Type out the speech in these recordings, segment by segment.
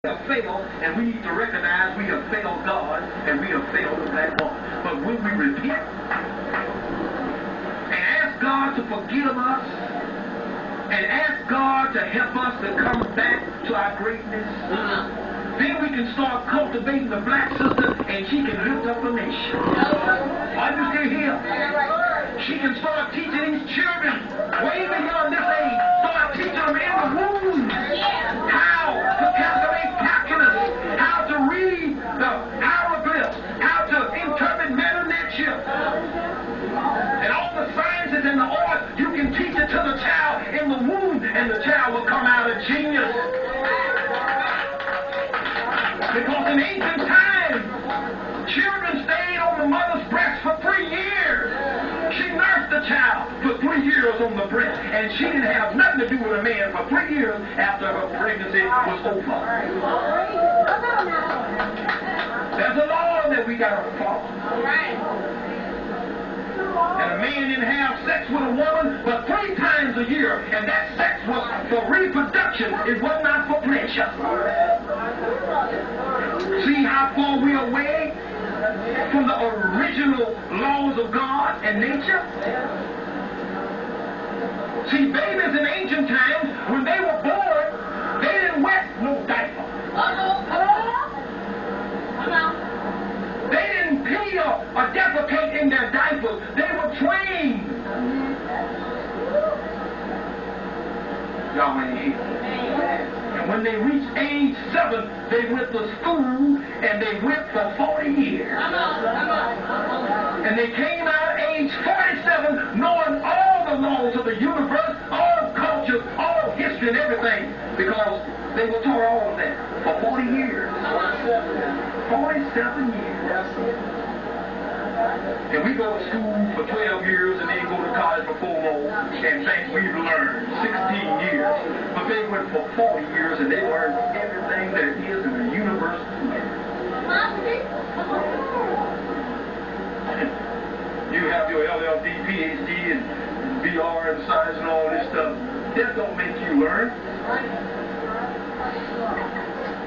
have failed, and we need to recognize we have failed God and we have failed the black woman. But when we repent and ask God to forgive us and ask God to help us to come back to our greatness, then we can start cultivating the black sister and she can lift up a nation. Are you still here? She can start teaching these children way beyond this age. Start teaching them in the womb how to calculate calculus, how to read the hieroglyphs, how to interpret meta nature, and all the sciences and the arts. You can teach it to the child in the womb, and the child will come out a genius. Because in ancient times, children stayed on the mother's breast for 3 years. She nursed the child for 3 years on the breast, and she didn't have nothing to do with a man for 3 years after her pregnancy was over. There's a law that we got to follow. And a man didn't have sex with a woman but 3 times a year, and that sex was for reproduction. It was not for pleasure. See how far we are away from the original laws of God and nature? See, babies in ancient times, when they were born, they didn't wear no diaper. They didn't pee or defecate in their diapers. They were trained. Y'all ain't here. And when they reached age 7, they went to school, and they went for 40 years. And they came out at age 47 knowing all the laws of the universe, all cultures, all history and everything, because they were taught all of that for 40 years. 47 years. And we go to school for 12 years and then go to college for 4 more and think we've learned 16 years. But they went for 40 years and they learned everything there is in the universe. You have your LLD, PhD, and VR and science and all this stuff. That don't make you learn.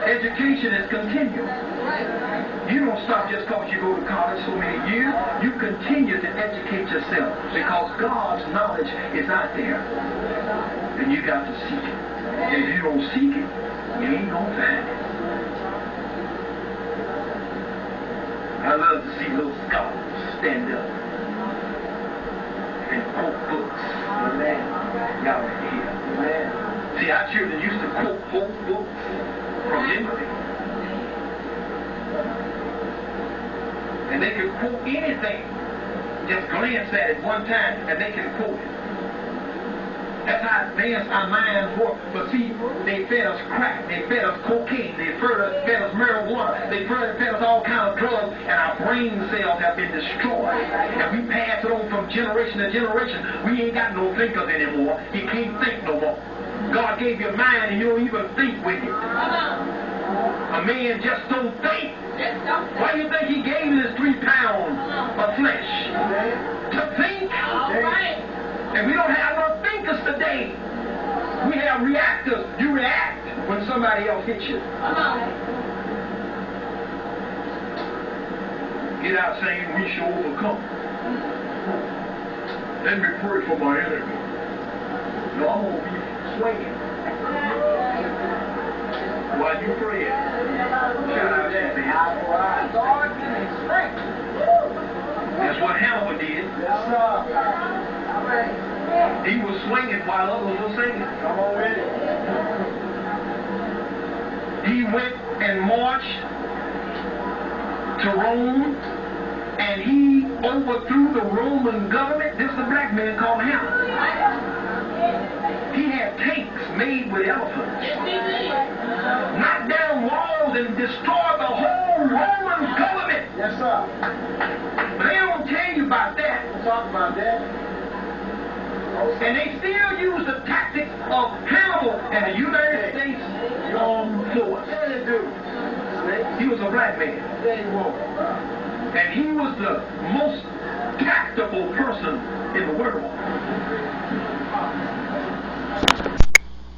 Education is continual. You don't stop just because you go to college so many years. You continue to educate yourself because God's knowledge is out there. And you got to seek it. And if you don't seek it, you ain't going to find it. I love to see little scholars stand up and quote books. Amen. Y'all are here. Amen. See, our children used to quote whole books from memory. And they could quote anything. Just glance at it one time and they can quote it. That's how advanced our minds were. But see, they fed us crack, they fed us cocaine, they fed us marijuana, they fed us all kinds of drugs, and our brain cells have been destroyed. And we pass it on from generation to generation. We ain't got no thinkers anymore. You can't think no more. God gave you a mind and you don't even think with it. A man just don't think. Why do you think he gave you this 3 pounds of flesh? To think. And we don't have no thinkers today. We have reactors. You react when somebody else hits you. Get out saying we shall overcome. Let me pray for my enemy. No, I'm going to be swinging. While you praying. Shout out to me. That's what Hannibal did. He was swinging while others were singing. Come on with it. He went and marched to Rome, and he overthrew the Roman government. This is a black man called Hannibal. He had tanks made with elephants. Knocked down walls and destroyed the whole Roman government. Yes, sir. But they don't tell you about that. We'll talk about that. And they still use the tactics of Hannibal and the United States Armed Force. He was a black man. And he was the most tactful person in the world.